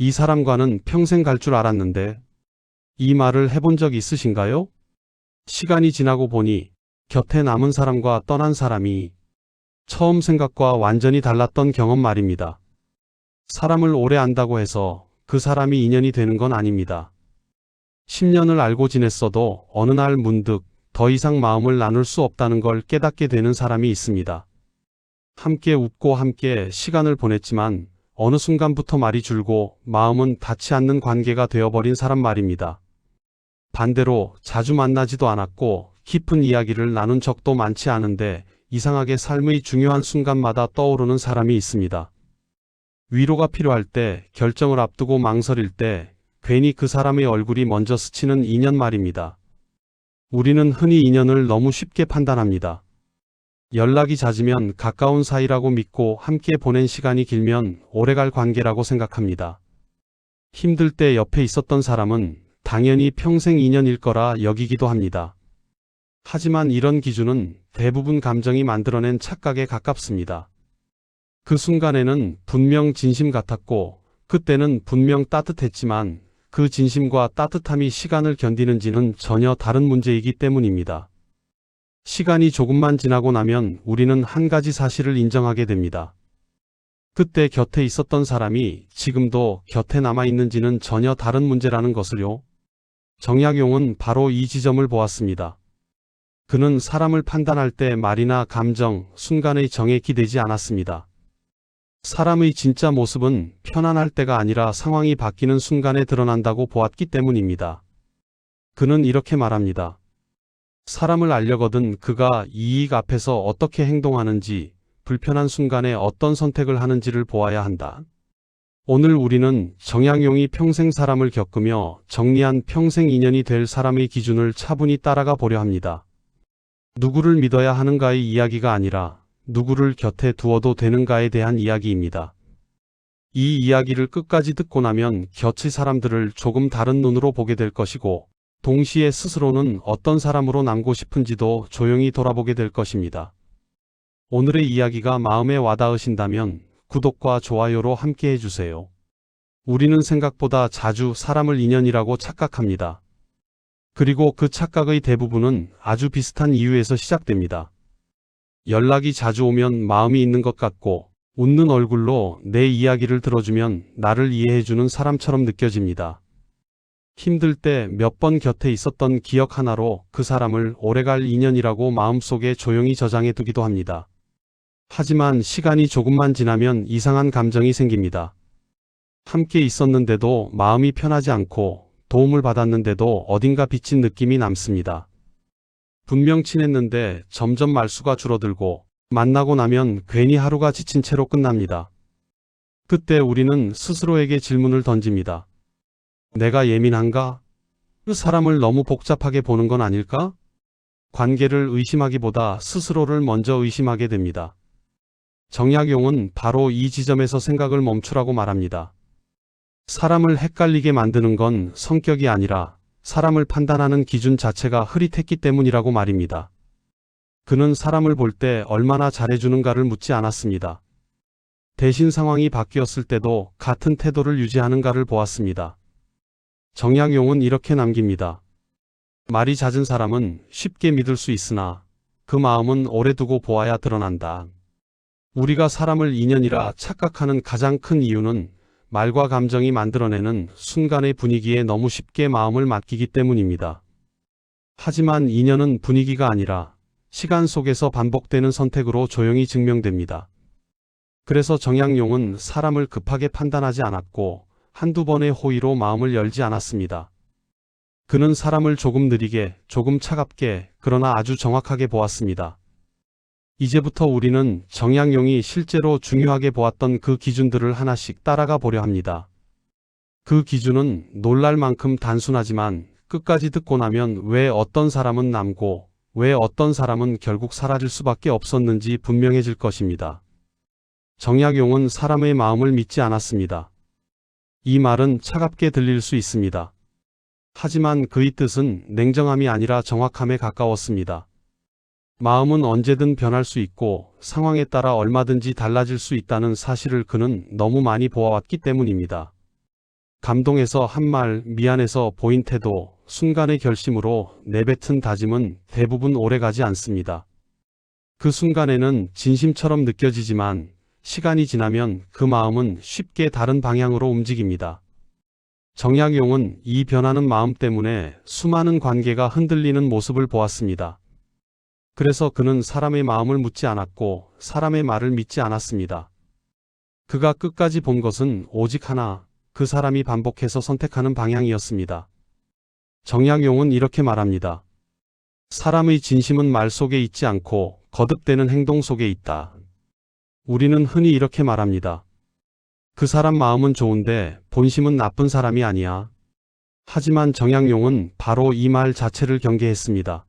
이 사람과는 평생 갈 줄 알았는데. 이 말을 해본 적 있으신가요? 시간이 지나고 보니 곁에 남은 사람과 떠난 사람이 처음 생각과 완전히 달랐던 경험 말입니다. 사람을 오래 안다고 해서 그 사람이 인연이 되는 건 아닙니다. 10년을 알고 지냈어도 어느 날 문득 더 이상 마음을 나눌 수 없다는 걸 깨닫게 되는 사람이 있습니다. 함께 웃고 함께 시간을 보냈지만 어느 순간부터 말이 줄고 마음은 닿지 않는 관계가 되어버린 사람 말입니다. 반대로 자주 만나지도 않았고 깊은 이야기를 나눈 적도 많지 않은데 이상하게 삶의 중요한 순간마다 떠오르는 사람이 있습니다. 위로가 필요할 때, 결정을 앞두고 망설일 때 괜히 그 사람의 얼굴이 먼저 스치는 인연 말입니다. 우리는 흔히 인연을 너무 쉽게 판단합니다. 연락이 잦으면 가까운 사이라고 믿고 함께 보낸 시간이 길면 오래갈 관계라고 생각합니다. 힘들 때 옆에 있었던 사람은 당연히 평생 인연일 거라 여기기도 합니다. 하지만 이런 기준은 대부분 감정이 만들어낸 착각에 가깝습니다. 그 순간에는 분명 진심 같았고 그때는 분명 따뜻했지만 그 진심과 따뜻함이 시간을 견디는지는 전혀 다른 문제이기 때문입니다. 시간이 조금만 지나고 나면 우리는 한 가지 사실을 인정하게 됩니다. 그때 곁에 있었던 사람이 지금도 곁에 남아있는지는 전혀 다른 문제라는 것을요. 정약용은 바로 이 지점을 보았습니다. 그는 사람을 판단할 때 말이나 감정, 순간의 정에 기대지 않았습니다. 사람의 진짜 모습은 편안할 때가 아니라 상황이 바뀌는 순간에 드러난다고 보았기 때문입니다. 그는 이렇게 말합니다. 사람을 알려거든 그가 이익 앞에서 어떻게 행동하는지, 불편한 순간에 어떤 선택을 하는지를 보아야 한다. 오늘 우리는 정약용이 평생 사람을 겪으며 정리한 평생 인연이 될 사람의 기준을 차분히 따라가 보려 합니다. 누구를 믿어야 하는가의 이야기가 아니라 누구를 곁에 두어도 되는가에 대한 이야기입니다. 이 이야기를 끝까지 듣고 나면 곁의 사람들을 조금 다른 눈으로 보게 될 것이고 동시에 스스로는 어떤 사람으로 남고 싶은지도 조용히 돌아보게 될 것입니다. 오늘의 이야기가 마음에 와닿으신다면 구독과 좋아요로 함께 해주세요. 우리는 생각보다 자주 사람을 인연이라고 착각합니다. 그리고 그 착각의 대부분은 아주 비슷한 이유에서 시작됩니다. 연락이 자주 오면 마음이 있는 것 같고 웃는 얼굴로 내 이야기를 들어주면 나를 이해해주는 사람처럼 느껴집니다. 힘들 때 몇 번 곁에 있었던 기억 하나로 그 사람을 오래갈 인연이라고 마음속에 조용히 저장해 두기도 합니다. 하지만 시간이 조금만 지나면 이상한 감정이 생깁니다. 함께 있었는데도 마음이 편하지 않고 도움을 받았는데도 어딘가 비친 느낌이 남습니다. 분명 친했는데 점점 말수가 줄어들고 만나고 나면 괜히 하루가 지친 채로 끝납니다. 그때 우리는 스스로에게 질문을 던집니다. 내가 예민한가? 그 사람을 너무 복잡하게 보는 건 아닐까? 관계를 의심하기보다 스스로를 먼저 의심하게 됩니다. 정약용은 바로 이 지점에서 생각을 멈추라고 말합니다. 사람을 헷갈리게 만드는 건 성격이 아니라 사람을 판단하는 기준 자체가 흐릿했기 때문이라고 말입니다. 그는 사람을 볼 때 얼마나 잘해주는가를 묻지 않았습니다. 대신 상황이 바뀌었을 때도 같은 태도를 유지하는가를 보았습니다. 정약용은 이렇게 남깁니다. 말이 잦은 사람은 쉽게 믿을 수 있으나 그 마음은 오래 두고 보아야 드러난다. 우리가 사람을 인연이라 착각하는 가장 큰 이유는 말과 감정이 만들어내는 순간의 분위기에 너무 쉽게 마음을 맡기기 때문입니다. 하지만 인연은 분위기가 아니라 시간 속에서 반복되는 선택으로 조용히 증명됩니다. 그래서 정약용은 사람을 급하게 판단하지 않았고 한두 번의 호의로 마음을 열지 않았습니다. 그는 사람을 조금 느리게, 조금 차갑게, 그러나 아주 정확하게 보았습니다. 이제부터 우리는 정약용이 실제로 중요하게 보았던 그 기준들을 하나씩 따라가 보려 합니다. 그 기준은 놀랄 만큼 단순하지만 끝까지 듣고 나면 왜 어떤 사람은 남고 왜 어떤 사람은 결국 사라질 수밖에 없었는지 분명해질 것입니다. 정약용은 사람의 마음을 믿지 않았습니다. 이 말은 차갑게 들릴 수 있습니다. 하지만 그의 뜻은 냉정함이 아니라 정확함에 가까웠습니다. 마음은 언제든 변할 수 있고 상황에 따라 얼마든지 달라질 수 있다는 사실을 그는 너무 많이 보아왔기 때문입니다. 감동해서 한 말, 미안해서 보인 태도, 순간의 결심으로 내뱉은 다짐은 대부분 오래가지 않습니다. 그 순간에는 진심처럼 느껴지지만 시간이 지나면 그 마음은 쉽게 다른 방향으로 움직입니다. 정약용은 이 변하는 마음 때문에 수많은 관계가 흔들리는 모습을 보았습니다. 그래서 그는 사람의 마음을 묻지 않았고 사람의 말을 믿지 않았습니다. 그가 끝까지 본 것은 오직 하나, 그 사람이 반복해서 선택하는 방향이었습니다. 정약용은 이렇게 말합니다. 사람의 진심은 말 속에 있지 않고 거듭되는 행동 속에 있다. 우리는 흔히 이렇게 말합니다. 그 사람 마음은 좋은데 본심은 나쁜 사람이 아니야. 하지만 정약용은 바로 이 말 자체를 경계했습니다.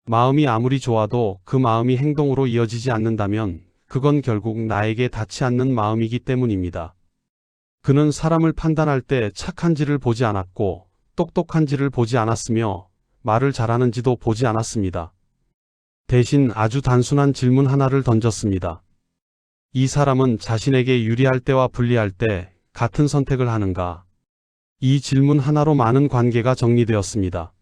마음이 아무리 좋아도 그 마음이 행동으로 이어지지 않는다면 그건 결국 나에게 닿지 않는 마음이기 때문입니다. 그는 사람을 판단할 때 착한지를 보지 않았고 똑똑한지를 보지 않았으며 말을 잘하는지도 보지 않았습니다. 대신 아주 단순한 질문 하나를 던졌습니다. 이 사람은 자신에게 유리할 때와 불리할 때 같은 선택을 하는가? 이 질문 하나로 많은 관계가 정리되었습니다.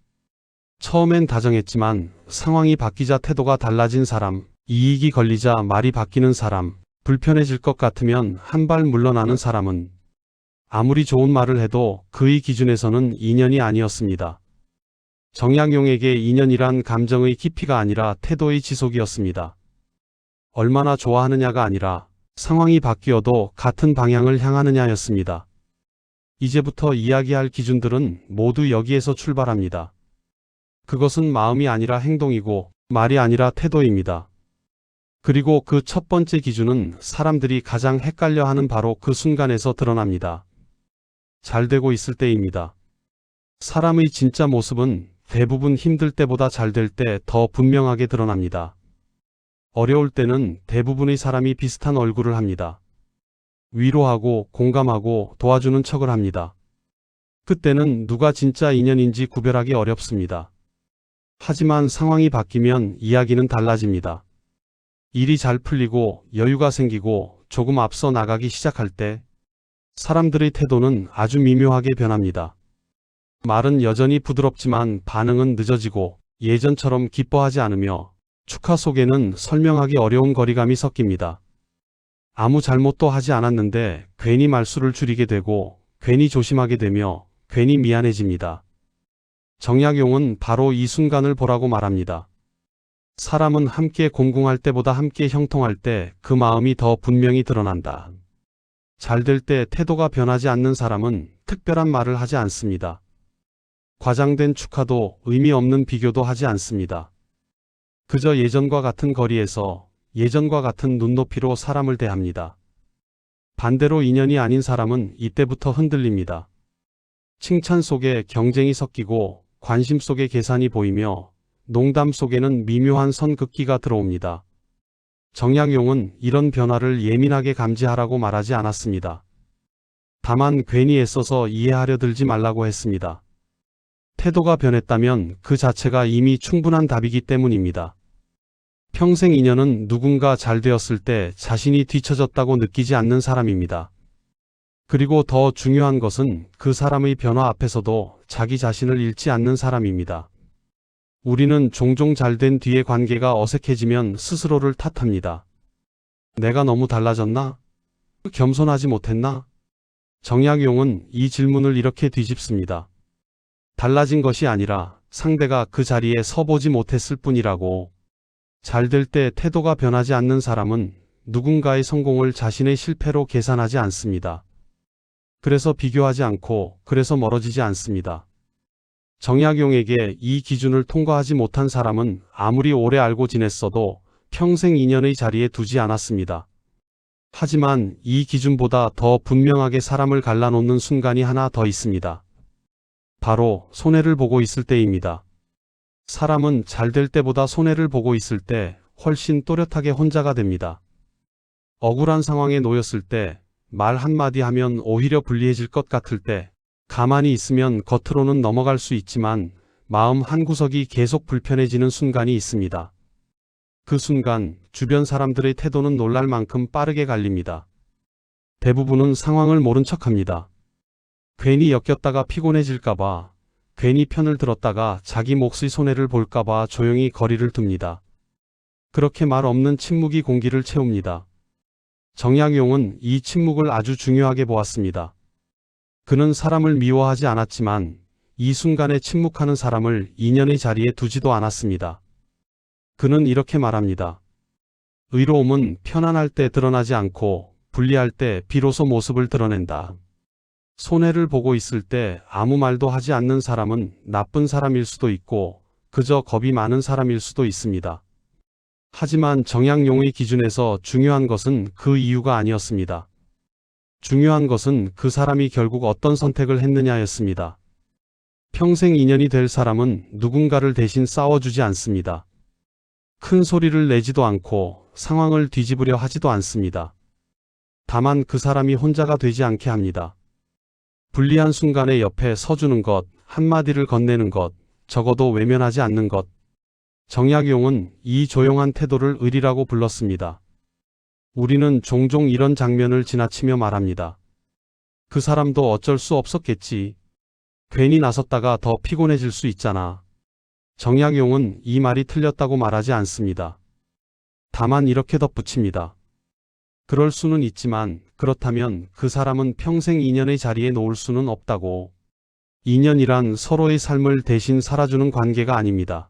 처음엔 다정했지만 상황이 바뀌자 태도가 달라진 사람, 이익이 걸리자 말이 바뀌는 사람, 불편해질 것 같으면 한 발 물러나는 사람은 아무리 좋은 말을 해도 그의 기준에서는 인연이 아니었습니다. 정약용에게 인연이란 감정의 깊이가 아니라 태도의 지속이었습니다. 얼마나 좋아하느냐가 아니라 상황이 바뀌어도 같은 방향을 향하느냐였습니다. 이제부터 이야기할 기준들은 모두 여기에서 출발합니다. 그것은 마음이 아니라 행동이고 말이 아니라 태도입니다. 그리고 그 첫 번째 기준은 사람들이 가장 헷갈려하는 바로 그 순간에서 드러납니다. 잘 되고 있을 때입니다. 사람의 진짜 모습은 대부분 힘들 때보다 잘 될 때 더 분명하게 드러납니다. 어려울 때는 대부분의 사람이 비슷한 얼굴을 합니다. 위로하고 공감하고 도와주는 척을 합니다. 그때는 누가 진짜 인연인지 구별하기 어렵습니다. 하지만 상황이 바뀌면 이야기는 달라집니다. 일이 잘 풀리고 여유가 생기고 조금 앞서 나가기 시작할 때 사람들의 태도는 아주 미묘하게 변합니다. 말은 여전히 부드럽지만 반응은 늦어지고 예전처럼 기뻐하지 않으며 축하 속에는 설명하기 어려운 거리감이 섞입니다. 아무 잘못도 하지 않았는데 괜히 말수를 줄이게 되고 괜히 조심하게 되며 괜히 미안해집니다. 정약용은 바로 이 순간을 보라고 말합니다. 사람은 함께 공공할 때보다 함께 형통할 때 그 마음이 더 분명히 드러난다. 잘 될 때 태도가 변하지 않는 사람은 특별한 말을 하지 않습니다. 과장된 축하도 의미 없는 비교도 하지 않습니다. 그저 예전과 같은 거리에서 예전과 같은 눈높이로 사람을 대합니다. 반대로 인연이 아닌 사람은 이때부터 흔들립니다. 칭찬 속에 경쟁이 섞이고 관심 속에 계산이 보이며 농담 속에는 미묘한 선긋기가 들어옵니다. 정약용은 이런 변화를 예민하게 감지하라고 말하지 않았습니다. 다만 괜히 애써서 이해하려 들지 말라고 했습니다. 태도가 변했다면 그 자체가 이미 충분한 답이기 때문입니다. 평생 인연은 누군가 잘 되었을 때 자신이 뒤처졌다고 느끼지 않는 사람입니다. 그리고 더 중요한 것은 그 사람의 변화 앞에서도 자기 자신을 잃지 않는 사람입니다. 우리는 종종 잘된 뒤에 관계가 어색해지면 스스로를 탓합니다. 내가 너무 달라졌나? 겸손하지 못했나? 정약용은 이 질문을 이렇게 뒤집습니다. 달라진 것이 아니라 상대가 그 자리에 서보지 못했을 뿐이라고. 잘 될 때 태도가 변하지 않는 사람은 누군가의 성공을 자신의 실패로 계산하지 않습니다. 그래서 비교하지 않고 그래서 멀어지지 않습니다. 정약용에게 이 기준을 통과하지 못한 사람은 아무리 오래 알고 지냈어도 평생 인연의 자리에 두지 않았습니다. 하지만 이 기준보다 더 분명하게 사람을 갈라놓는 순간이 하나 더 있습니다. 바로 손해를 보고 있을 때입니다. 사람은 잘 될 때보다 손해를 보고 있을 때 훨씬 또렷하게 혼자가 됩니다. 억울한 상황에 놓였을 때, 말 한마디 하면 오히려 불리해질 것 같을 때, 가만히 있으면 겉으로는 넘어갈 수 있지만 마음 한구석이 계속 불편해지는 순간이 있습니다. 그 순간 주변 사람들의 태도는 놀랄 만큼 빠르게 갈립니다. 대부분은 상황을 모른 척합니다. 괜히 엮였다가 피곤해질까봐, 괜히 편을 들었다가 자기 몫의 손해를 볼까봐 조용히 거리를 둡니다. 그렇게 말 없는 침묵이 공기를 채웁니다. 정약용은 이 침묵을 아주 중요하게 보았습니다. 그는 사람을 미워하지 않았지만 이 순간에 침묵하는 사람을 인연의 자리에 두지도 않았습니다. 그는 이렇게 말합니다. 의로움은 편안할 때 드러나지 않고 불리할 때 비로소 모습을 드러낸다. 손해를 보고 있을 때 아무 말도 하지 않는 사람은 나쁜 사람일 수도 있고 그저 겁이 많은 사람일 수도 있습니다. 하지만 정약용의 기준에서 중요한 것은 그 이유가 아니었습니다. 중요한 것은 그 사람이 결국 어떤 선택을 했느냐였습니다. 평생 인연이 될 사람은 누군가를 대신 싸워주지 않습니다. 큰 소리를 내지도 않고 상황을 뒤집으려 하지도 않습니다. 다만 그 사람이 혼자가 되지 않게 합니다. 불리한 순간에 옆에 서주는 것, 한마디를 건네는 것, 적어도 외면하지 않는 것. 정약용은 이 조용한 태도를 의리라고 불렀습니다. 우리는 종종 이런 장면을 지나치며 말합니다. 그 사람도 어쩔 수 없었겠지. 괜히 나섰다가 더 피곤해질 수 있잖아. 정약용은 이 말이 틀렸다고 말하지 않습니다. 다만 이렇게 덧붙입니다. 그럴 수는 있지만 그렇다면 그 사람은 평생 인연의 자리에 놓을 수는 없다고. 인연이란 서로의 삶을 대신 살아주는 관계가 아닙니다.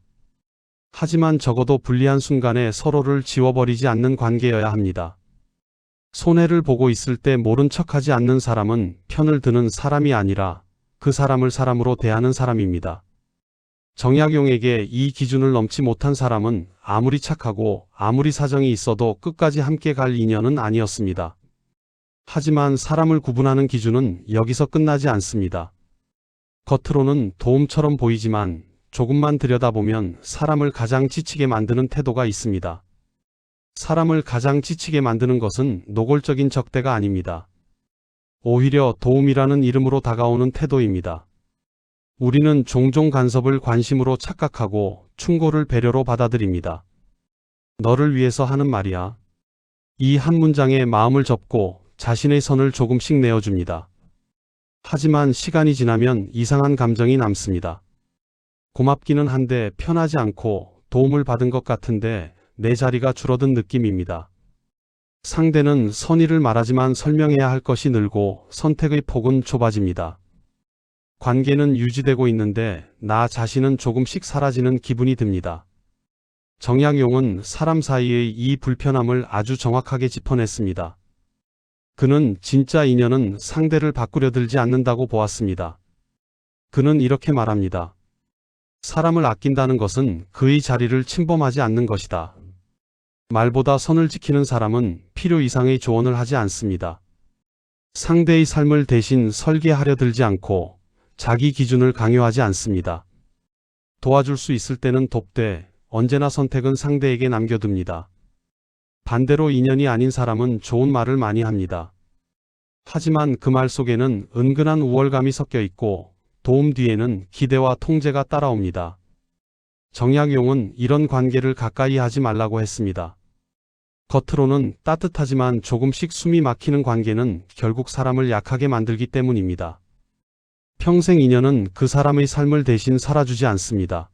하지만 적어도 불리한 순간에 서로를 지워버리지 않는 관계여야 합니다. 손해를 보고 있을 때 모른 척하지 않는 사람은 편을 드는 사람이 아니라 그 사람을 사람으로 대하는 사람입니다. 정약용에게 이 기준을 넘지 못한 사람은 아무리 착하고 아무리 사정이 있어도 끝까지 함께 갈 인연은 아니었습니다. 하지만 사람을 구분하는 기준은 여기서 끝나지 않습니다. 겉으로는 도움처럼 보이지만 조금만 들여다보면 사람을 가장 지치게 만드는 태도가 있습니다. 사람을 가장 지치게 만드는 것은 노골적인 적대가 아닙니다. 오히려 도움이라는 이름으로 다가오는 태도입니다. 우리는 종종 간섭을 관심으로 착각하고 충고를 배려로 받아들입니다. 너를 위해서 하는 말이야. 이 한 문장에 마음을 접고 자신의 선을 조금씩 내어줍니다. 하지만 시간이 지나면 이상한 감정이 남습니다. 고맙기는 한데 편하지 않고 도움을 받은 것 같은데 내 자리가 줄어든 느낌입니다. 상대는 선의를 말하지만 설명해야 할 것이 늘고 선택의 폭은 좁아집니다. 관계는 유지되고 있는데 나 자신은 조금씩 사라지는 기분이 듭니다. 정약용은 사람 사이의 이 불편함을 아주 정확하게 짚어냈습니다. 그는 진짜 인연은 상대를 바꾸려 들지 않는다고 보았습니다. 그는 이렇게 말합니다. 사람을 아낀다는 것은 그의 자리를 침범하지 않는 것이다. 말보다 선을 지키는 사람은 필요 이상의 조언을 하지 않습니다. 상대의 삶을 대신 설계하려 들지 않고 자기 기준을 강요하지 않습니다. 도와줄 수 있을 때는 돕되 언제나 선택은 상대에게 남겨둡니다. 반대로 인연이 아닌 사람은 좋은 말을 많이 합니다. 하지만 그 말 속에는 은근한 우월감이 섞여 있고 도움 뒤에는 기대와 통제가 따라옵니다. 정약용은 이런 관계를 가까이 하지 말라고 했습니다. 겉으로는 따뜻하지만 조금씩 숨이 막히는 관계는 결국 사람을 약하게 만들기 때문입니다. 평생 인연은 그 사람의 삶을 대신 살아주지 않습니다.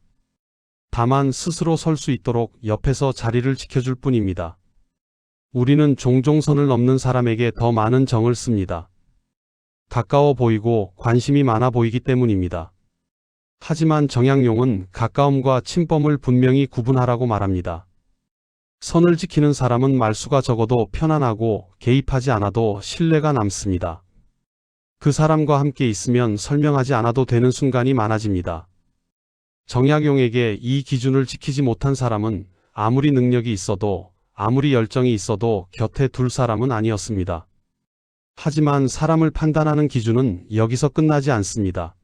다만 스스로 설 수 있도록 옆에서 자리를 지켜줄 뿐입니다. 우리는 종종 선을 넘는 사람에게 더 많은 정을 씁니다. 가까워 보이고 관심이 많아 보이기 때문입니다. 하지만 정약용은 가까움과 침범을 분명히 구분하라고 말합니다. 선을 지키는 사람은 말수가 적어도 편안하고 개입하지 않아도 신뢰가 남습니다. 그 사람과 함께 있으면 설명하지 않아도 되는 순간이 많아집니다. 정약용에게 이 기준을 지키지 못한 사람은 아무리 능력이 있어도 아무리 열정이 있어도 곁에 둘 사람은 아니었습니다. 하지만 사람을 판단하는 기준은 여기서 끝나지 않습니다.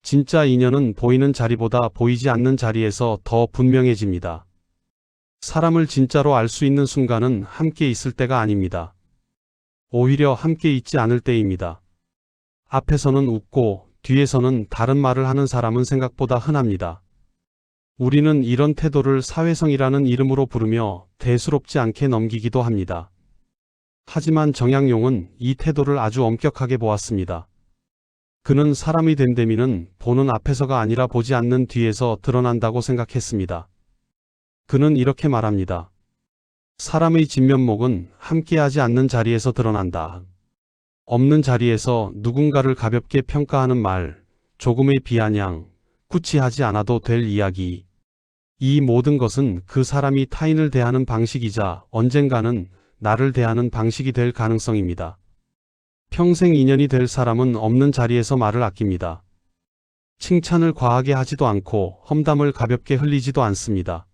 진짜 인연은 보이는 자리보다 보이지 않는 자리에서 더 분명해집니다. 사람을 진짜로 알 수 있는 순간은 함께 있을 때가 아닙니다. 오히려 함께 있지 않을 때입니다. 앞에서는 웃고 뒤에서는 다른 말을 하는 사람은 생각보다 흔합니다. 우리는 이런 태도를 사회성이라는 이름으로 부르며 대수롭지 않게 넘기기도 합니다. 하지만 정약용은 이 태도를 아주 엄격하게 보았습니다. 그는 사람의 됨됨이는 보는 앞에서가 아니라 보지 않는 뒤에서 드러난다고 생각했습니다. 그는 이렇게 말합니다. 사람의 진면목은 함께하지 않는 자리에서 드러난다. 없는 자리에서 누군가를 가볍게 평가하는 말, 조금의 비아냥, 굳이 하지 않아도 될 이야기. 이 모든 것은 그 사람이 타인을 대하는 방식이자 언젠가는 나를 대하는 방식이 될 가능성입니다. 평생 인연이 될 사람은 없는 자리에서 말을 아낍니다. 칭찬을 과하게 하지도 않고 험담을 가볍게 흘리지도 않습니다.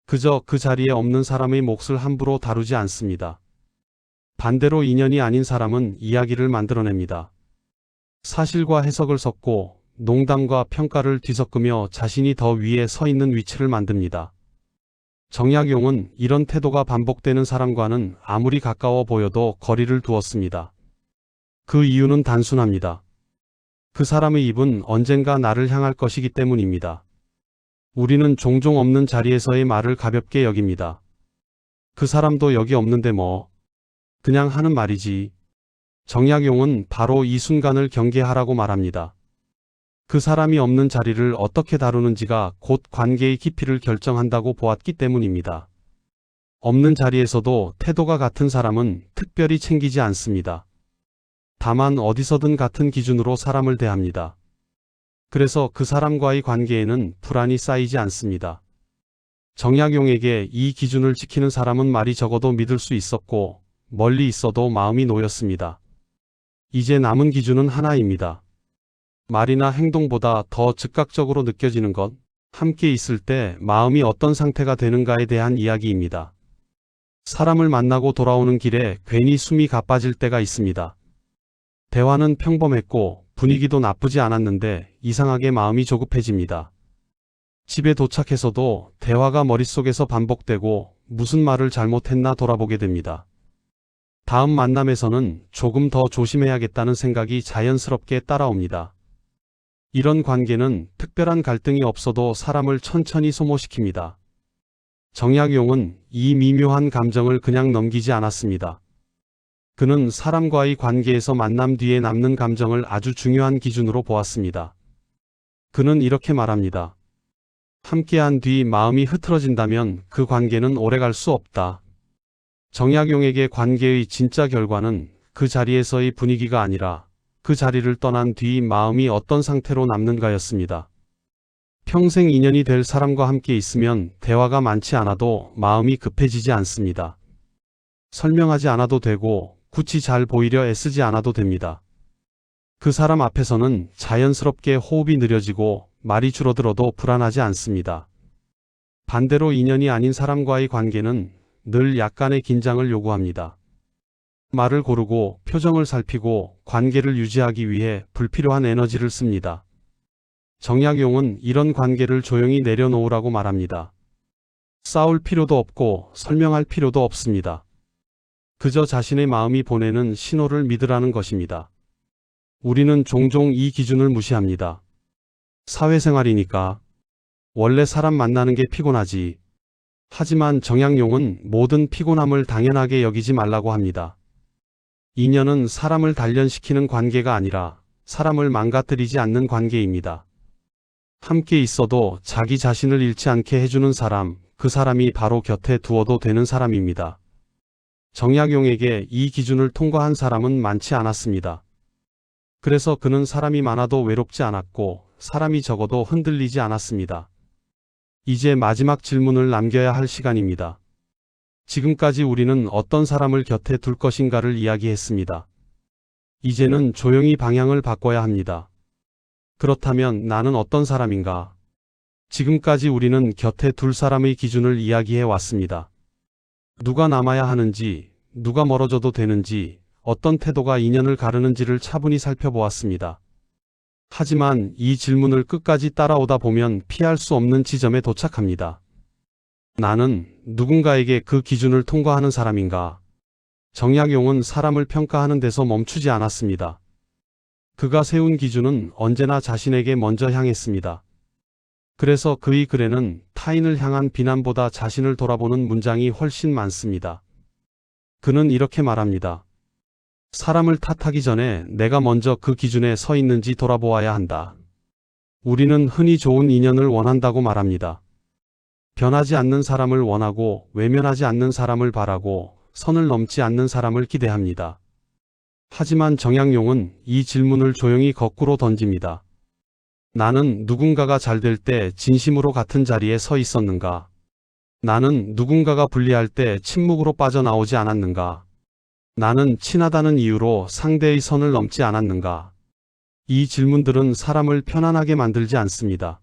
그저 그 자리에 없는 사람의 몫을 함부로 다루지 않습니다. 반대로 인연이 아닌 사람은 이야기를 만들어냅니다. 사실과 해석을 섞고 농담과 평가를 뒤섞으며 자신이 더 위에 서 있는 위치를 만듭니다. 정약용은 이런 태도가 반복되는 사람과는 아무리 가까워 보여도 거리를 두었습니다. 그 이유는 단순합니다. 그 사람의 입은 언젠가 나를 향할 것이기 때문입니다. 우리는 종종 없는 자리에서의 말을 가볍게 여깁니다. 그 사람도 여기 없는데 뭐. 그냥 하는 말이지. 정약용은 바로 이 순간을 경계하라고 말합니다. 그 사람이 없는 자리를 어떻게 다루는지가 곧 관계의 깊이를 결정한다고 보았기 때문입니다. 없는 자리에서도 태도가 같은 사람은 특별히 챙기지 않습니다. 다만 어디서든 같은 기준으로 사람을 대합니다. 그래서 그 사람과의 관계에는 불안이 쌓이지 않습니다. 정약용에게 이 기준을 지키는 사람은 말이 적어도 믿을 수 있었고 멀리 있어도 마음이 놓였습니다. 이제 남은 기준은 하나입니다. 말이나 행동보다 더 즉각적으로 느껴지는 것, 함께 있을 때 마음이 어떤 상태가 되는가에 대한 이야기입니다. 사람을 만나고 돌아오는 길에 괜히 숨이 가빠질 때가 있습니다. 대화는 평범했고 분위기도 나쁘지 않았는데 이상하게 마음이 조급해집니다. 집에 도착해서도 대화가 머릿속에서 반복되고 무슨 말을 잘못했나 돌아보게 됩니다. 다음 만남에서는 조금 더 조심해야겠다는 생각이 자연스럽게 따라옵니다. 이런 관계는 특별한 갈등이 없어도 사람을 천천히 소모시킵니다. 정약용은 이 미묘한 감정을 그냥 넘기지 않았습니다. 그는 사람과의 관계에서 만남 뒤에 남는 감정을 아주 중요한 기준으로 보았습니다. 그는 이렇게 말합니다. 함께한 뒤 마음이 흐트러진다면 그 관계는 오래갈 수 없다. 정약용에게 관계의 진짜 결과는 그 자리에서의 분위기가 아니라 그 자리를 떠난 뒤 마음이 어떤 상태로 남는가였습니다. 평생 인연이 될 사람과 함께 있으면 대화가 많지 않아도 마음이 급해지지 않습니다. 설명하지 않아도 되고 굳이 잘 보이려 애쓰지 않아도 됩니다. 그 사람 앞에서는 자연스럽게 호흡이 느려지고 말이 줄어들어도 불안하지 않습니다. 반대로 인연이 아닌 사람과의 관계는 늘 약간의 긴장을 요구합니다. 말을 고르고 표정을 살피고 관계를 유지하기 위해 불필요한 에너지를 씁니다. 정약용은 이런 관계를 조용히 내려놓으라고 말합니다. 싸울 필요도 없고 설명할 필요도 없습니다. 그저 자신의 마음이 보내는 신호를 믿으라는 것입니다. 우리는 종종 이 기준을 무시합니다. 사회생활이니까. 원래 사람 만나는 게 피곤하지. 하지만 정약용은 모든 피곤함을 당연하게 여기지 말라고 합니다. 인연은 사람을 단련시키는 관계가 아니라 사람을 망가뜨리지 않는 관계입니다. 함께 있어도 자기 자신을 잃지 않게 해주는 사람, 그 사람이 바로 곁에 두어도 되는 사람입니다. 정약용에게 이 기준을 통과한 사람은 많지 않았습니다. 그래서 그는 사람이 많아도 외롭지 않았고 사람이 적어도 흔들리지 않았습니다. 이제 마지막 질문을 남겨야 할 시간입니다. 지금까지 우리는 어떤 사람을 곁에 둘 것인가를 이야기했습니다. 이제는 조용히 방향을 바꿔야 합니다. 그렇다면 나는 어떤 사람인가? 지금까지 우리는 곁에 둘 사람의 기준을 이야기해 왔습니다. 누가 남아야 하는지, 누가 멀어져도 되는지, 어떤 태도가 인연을 가르는지를 차분히 살펴보았습니다. 하지만 이 질문을 끝까지 따라오다 보면 피할 수 없는 지점에 도착합니다. 나는 누군가에게 그 기준을 통과하는 사람인가? 정약용은 사람을 평가하는 데서 멈추지 않았습니다. 그가 세운 기준은 언제나 자신에게 먼저 향했습니다. 그래서 그의 글에는 타인을 향한 비난보다 자신을 돌아보는 문장이 훨씬 많습니다. 그는 이렇게 말합니다. 사람을 탓하기 전에 내가 먼저 그 기준에 서 있는지 돌아보아야 한다. 우리는 흔히 좋은 인연을 원한다고 말합니다. 변하지 않는 사람을 원하고 외면하지 않는 사람을 바라고 선을 넘지 않는 사람을 기대합니다. 하지만 정약용은 이 질문을 조용히 거꾸로 던집니다. 나는 누군가가 잘 될 때 진심으로 같은 자리에 서 있었는가? 나는 누군가가 불리할 때 침묵으로 빠져나오지 않았는가? 나는 친하다는 이유로 상대의 선을 넘지 않았는가? 이 질문들은 사람을 편안하게 만들지 않습니다.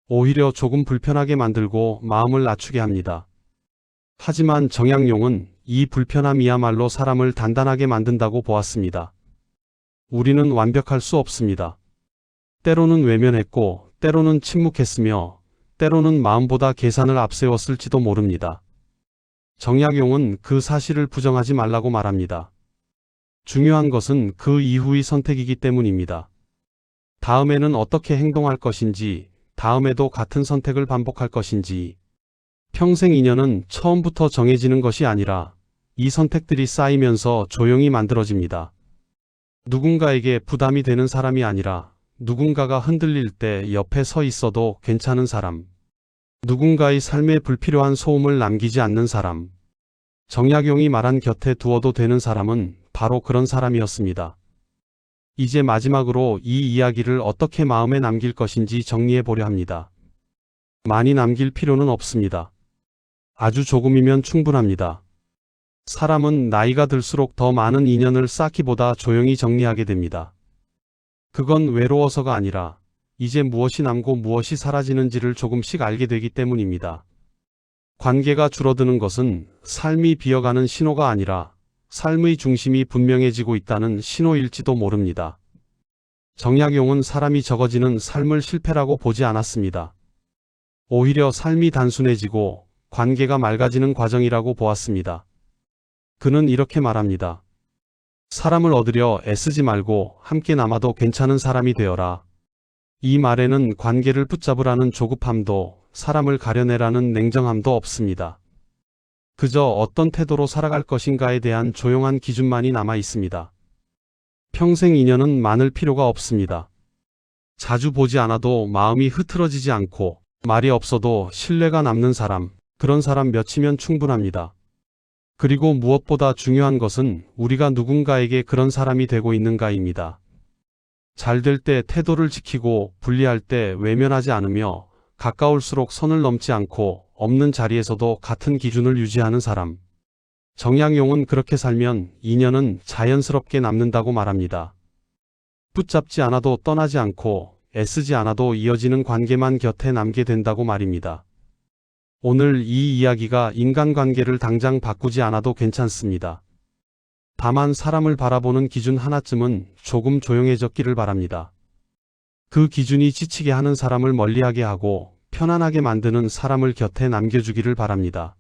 오히려 조금 불편하게 만들고 마음을 낮추게 합니다. 하지만 정약용은 이 불편함이야말로 사람을 단단하게 만든다고 보았습니다. 우리는 완벽할 수 없습니다. 때로는 외면했고, 때로는 침묵했으며, 때로는 마음보다 계산을 앞세웠을지도 모릅니다. 정약용은 그 사실을 부정하지 말라고 말합니다. 중요한 것은 그 이후의 선택이기 때문입니다. 다음에는 어떻게 행동할 것인지, 다음에도 같은 선택을 반복할 것인지, 평생 인연은 처음부터 정해지는 것이 아니라 이 선택들이 쌓이면서 조용히 만들어집니다. 누군가에게 부담이 되는 사람이 아니라 누군가가 흔들릴 때 옆에 서 있어도 괜찮은 사람, 누군가의 삶에 불필요한 소음을 남기지 않는 사람, 정약용이 말한 곁에 두어도 되는 사람은 바로 그런 사람이었습니다. 이제 마지막으로 이 이야기를 어떻게 마음에 남길 것인지 정리해 보려 합니다. 많이 남길 필요는 없습니다. 아주 조금이면 충분합니다. 사람은 나이가 들수록 더 많은 인연을 쌓기보다 조용히 정리하게 됩니다. 그건 외로워서가 아니라 이제 무엇이 남고 무엇이 사라지는지를 조금씩 알게 되기 때문입니다. 관계가 줄어드는 것은 삶이 비어가는 신호가 아니라 삶의 중심이 분명해지고 있다는 신호일지도 모릅니다. 정약용은 사람이 적어지는 삶을 실패라고 보지 않았습니다. 오히려 삶이 단순해지고 관계가 맑아지는 과정이라고 보았습니다. 그는 이렇게 말합니다. 사람을 얻으려 애쓰지 말고 함께 남아도 괜찮은 사람이 되어라. 이 말에는 관계를 붙잡으라는 조급함도 사람을 가려내라는 냉정함도 없습니다. 그저 어떤 태도로 살아갈 것인가에 대한 조용한 기준만이 남아 있습니다. 평생 인연은 많을 필요가 없습니다. 자주 보지 않아도 마음이 흐트러지지 않고 말이 없어도 신뢰가 남는 사람, 그런 사람 몇이면 충분합니다. 그리고 무엇보다 중요한 것은 우리가 누군가에게 그런 사람이 되고 있는가입니다. 잘 될 때 태도를 지키고 불리할 때 외면하지 않으며 가까울수록 선을 넘지 않고 없는 자리에서도 같은 기준을 유지하는 사람. 정약용은 그렇게 살면 인연은 자연스럽게 남는다고 말합니다. 붙잡지 않아도 떠나지 않고 애쓰지 않아도 이어지는 관계만 곁에 남게 된다고 말입니다. 오늘 이 이야기가 인간관계를 당장 바꾸지 않아도 괜찮습니다. 다만 사람을 바라보는 기준 하나쯤은 조금 조용해졌기를 바랍니다. 그 기준이 지치게 하는 사람을 멀리하게 하고 편안하게 만드는 사람을 곁에 남겨주기를 바랍니다.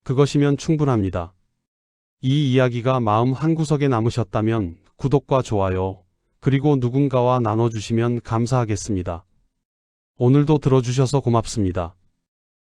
그것이면 충분합니다. 이 이야기가 마음 한구석에 남으셨다면 구독과 좋아요, 그리고 누군가와 나눠주시면 감사하겠습니다. 오늘도 들어주셔서 고맙습니다.